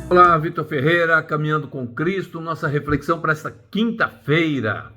Olá, Vitor Ferreira, Caminhando com Cristo, nossa reflexão para esta quinta-feira,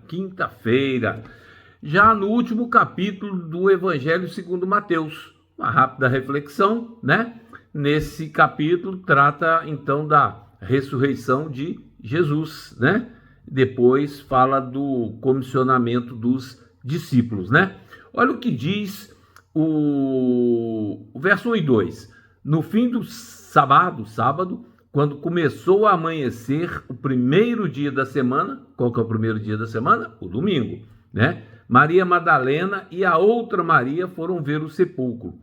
já no último capítulo do Evangelho segundo Mateus. Uma rápida reflexão, né? Nesse capítulo trata então da ressurreição de Jesus, né? Depois fala do comissionamento dos discípulos, né? Olha o que diz o verso 1 e 2. No fim do sábado, quando começou a amanhecer o primeiro dia da semana, qual que é o primeiro dia da semana? O domingo, né? Maria Madalena e a outra Maria foram ver o sepulcro.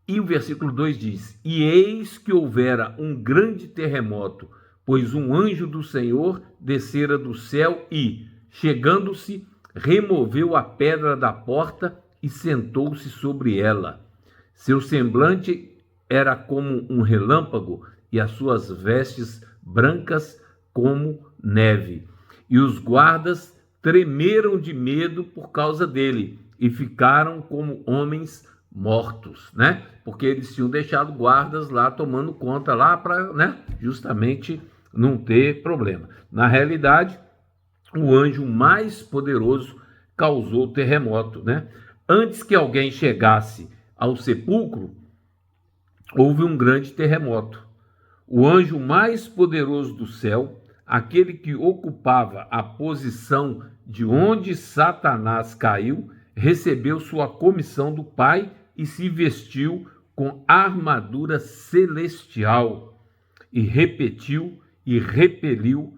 E o versículo 2 diz: E eis que houvera um grande terremoto, pois um anjo do Senhor descera do céu e, chegando-se, removeu a pedra da porta e sentou-se sobre ela. Seu semblante era como um relâmpago e as suas vestes brancas como neve. E os guardas tremeram de medo por causa dele e ficaram como homens mortos, né? Porque eles tinham deixado guardas lá tomando conta lá para, né, justamente não ter problema. Na realidade, o anjo mais poderoso causou o terremoto, né? Antes que alguém chegasse ao sepulcro, houve um grande terremoto. O anjo mais poderoso do céu, aquele que ocupava a posição de onde Satanás caiu, recebeu sua comissão do Pai e se vestiu com armadura celestial e repetiu e repeliu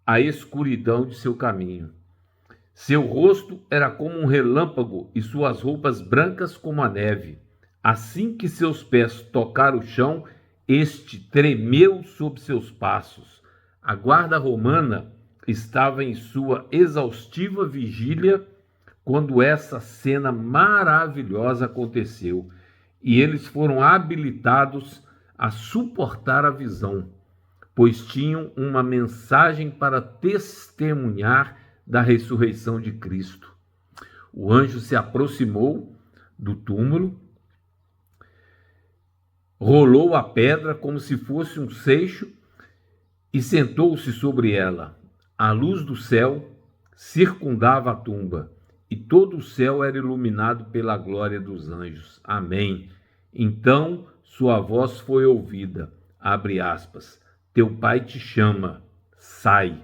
a escuridão de seu caminho. Seu rosto era como um relâmpago e suas roupas brancas como a neve. Assim que seus pés tocaram o chão, este tremeu sob seus passos. A guarda romana estava em sua exaustiva vigília quando essa cena maravilhosa aconteceu, e eles foram habilitados a suportar a visão, pois tinham uma mensagem para testemunhar da ressurreição de Cristo. O anjo se aproximou do túmulo, rolou a pedra como se fosse um seixo e sentou-se sobre ela. A luz do céu circundava a tumba e todo o céu era iluminado pela glória dos anjos. Amém. Então sua voz foi ouvida, abre aspas, teu pai te chama, sai.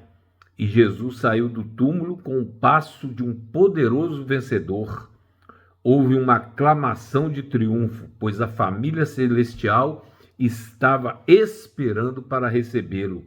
E Jesus saiu do túmulo com o passo de um poderoso vencedor. Houve uma aclamação de triunfo, pois a família celestial estava esperando para recebê-lo.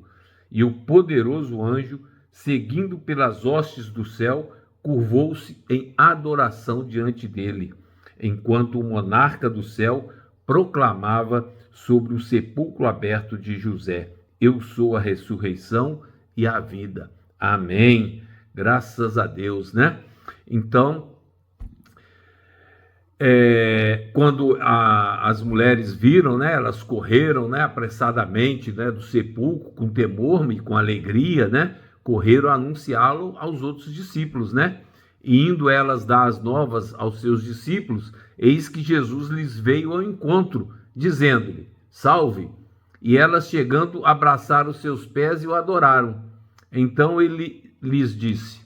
E o poderoso anjo, seguindo pelas hostes do céu, curvou-se em adoração diante dele, enquanto o monarca do céu proclamava sobre o sepulcro aberto de José: Eu sou a ressurreição e a vida. Amém. Graças a Deus, né? Então, quando as mulheres viram, né, elas correram, né, apressadamente, né, do sepulcro, com temor e com alegria, né, correram a anunciá-lo aos outros discípulos, né, e indo elas dar as novas aos seus discípulos, eis que Jesus lhes veio ao encontro, dizendo-lhe, salve, e elas chegando abraçaram os seus pés e o adoraram. Então ele lhes disse,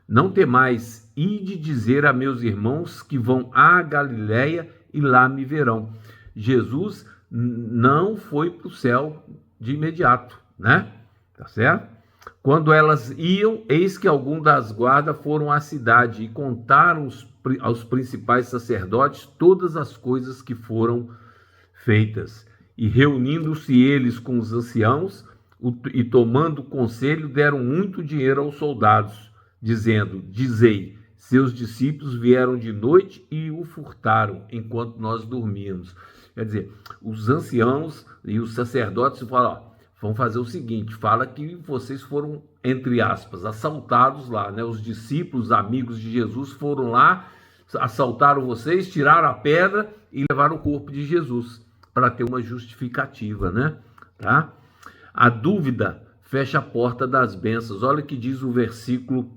não temais, ide dizer a meus irmãos que vão à Galiléia e lá me verão. Jesus não foi para o céu de imediato, né? Tá certo? Quando elas iam, eis que alguns das guardas foram à cidade e contaram aos principais sacerdotes todas as coisas que foram feitas. E reunindo-se eles com os anciãos e tomando conselho, deram muito dinheiro aos soldados, dizendo, dizei, seus discípulos vieram de noite e o furtaram, enquanto nós dormíamos. Quer dizer, os anciãos e os sacerdotes falam, vamos fazer o seguinte, fala que vocês foram, entre aspas, assaltados lá, né? Os discípulos, amigos de Jesus foram lá, assaltaram vocês, tiraram a pedra e levaram o corpo de Jesus, para ter uma justificativa, né? Tá? A dúvida fecha a porta das bênçãos. Olha o que diz o versículo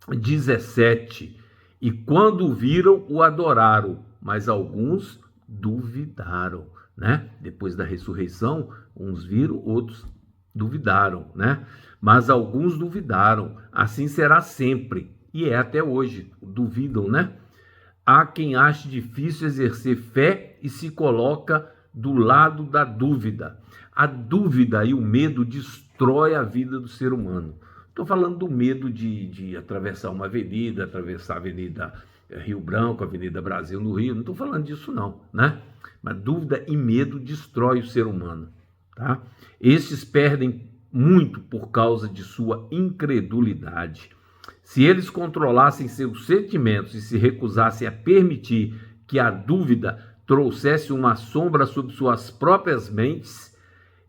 17. E quando o viram, o adoraram, mas alguns duvidaram. né? Depois da ressurreição, uns viram, outros duvidaram, né? Mas alguns duvidaram. Assim será sempre, e é até hoje. Duvidam, né? Há quem ache difícil exercer fé e se coloca do lado da dúvida. A dúvida e o medo destrói a vida do ser humano. Estou falando do medo de atravessar uma avenida, atravessar a Avenida Rio Branco, a Avenida Brasil no Rio. Não estou falando disso não, né? Mas dúvida e medo destrói o ser humano, tá? Estes perdem muito por causa de sua incredulidade. Se eles controlassem seus sentimentos e se recusassem a permitir que a dúvida trouxesse uma sombra sobre suas próprias mentes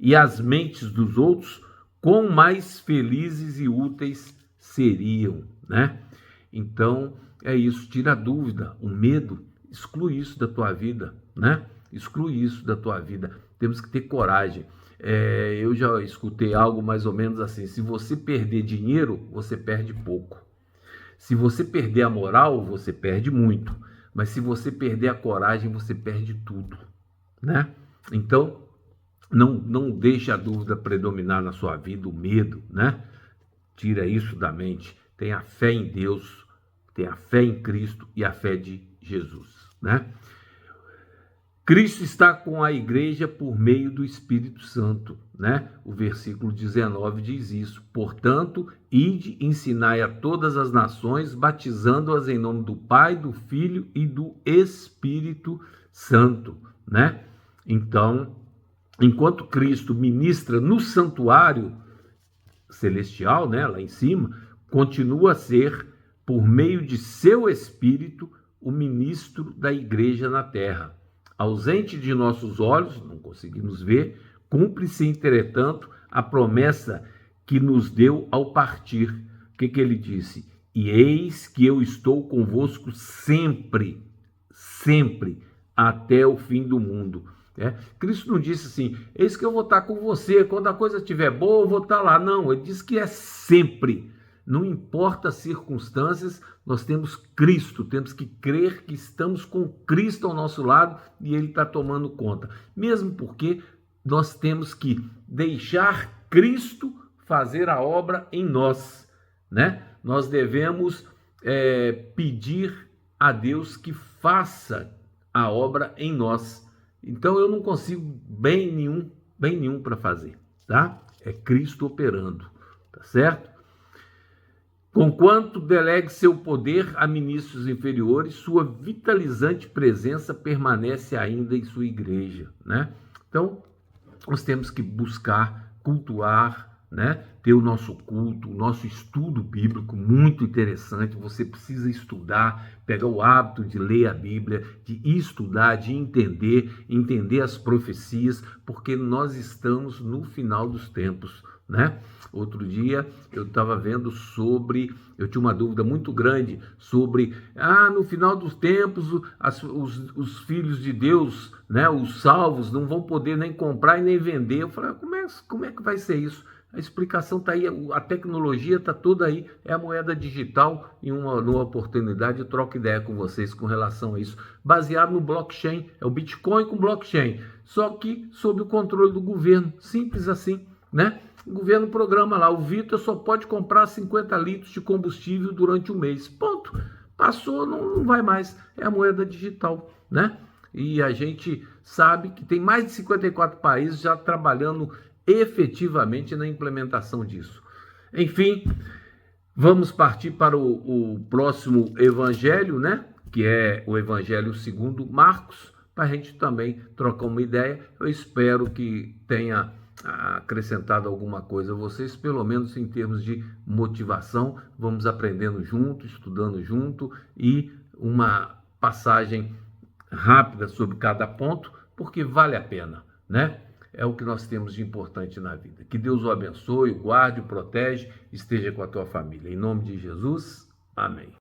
e as mentes dos outros, quão mais felizes e úteis seriam, né? Então, é isso, tira a dúvida, o medo, exclui isso da tua vida, né? Exclui isso da tua vida. Temos que ter coragem. Eu já escutei algo mais ou menos assim: se você perder dinheiro, você perde pouco. Se você perder a moral, você perde muito. Mas se você perder a coragem, você perde tudo, né? Então, não deixe a dúvida predominar na sua vida, o medo, né? Tira isso da mente. Tenha fé em Deus, tenha fé em Cristo e a fé de Jesus, né? Cristo está com a igreja por meio do Espírito Santo, né? O versículo 19 diz isso. Portanto, ide, ensinai a todas as nações, batizando-as em nome do Pai, do Filho e do Espírito Santo, né? Então, enquanto Cristo ministra no santuário celestial, né, lá em cima, continua a ser, por meio de seu Espírito, o ministro da igreja na terra. Ausente de nossos olhos, não conseguimos ver, cumpre-se, entretanto, a promessa que nos deu ao partir. O que ele disse? E eis que eu estou convosco sempre, sempre, até o fim do mundo. Cristo não disse assim: eis que eu vou estar com você, quando a coisa estiver boa eu vou estar lá. Não, ele disse que é sempre. Não importa as circunstâncias, nós temos Cristo, temos que crer que estamos com Cristo ao nosso lado e Ele está tomando conta. Mesmo porque nós temos que deixar Cristo fazer a obra em nós, né? Nós devemos pedir a Deus que faça a obra em nós. Então eu não consigo bem nenhum para fazer, tá? É Cristo operando, tá certo? Conquanto delegue seu poder a ministros inferiores, sua vitalizante presença permanece ainda em sua igreja, né? Então, nós temos que buscar cultuar, né? Ter o nosso culto, o nosso estudo bíblico muito interessante. Você precisa estudar, pegar o hábito de ler a Bíblia, de estudar, de entender as profecias, porque nós estamos no final dos tempos, né? Outro dia eu estava vendo eu tinha uma dúvida muito grande sobre, no final dos tempos os filhos de Deus, né, os salvos, não vão poder nem comprar e nem vender. Eu falei, como é que vai ser isso? A explicação está aí, a tecnologia está toda aí, é a moeda digital. E numa oportunidade eu troco ideia com vocês com relação a isso, baseado no blockchain, é o Bitcoin com blockchain, só que sob o controle do governo, simples assim, né? O governo programa lá, o Vitor só pode comprar 50 litros de combustível durante um mês, ponto, passou, não vai mais, é a moeda digital, né? E a gente sabe que tem mais de 54 países já trabalhando efetivamente na implementação disso. Enfim, vamos partir para o próximo evangelho, né? Que é o evangelho segundo Marcos, para a gente também trocar uma ideia. Eu espero que tenha acrescentado alguma coisa a vocês, pelo menos em termos de motivação. Vamos aprendendo junto, estudando junto, e uma passagem rápida sobre cada ponto, porque vale a pena, né? É o que nós temos de importante na vida. Que Deus o abençoe, o guarde, o protege, esteja com a tua família. Em nome de Jesus, amém.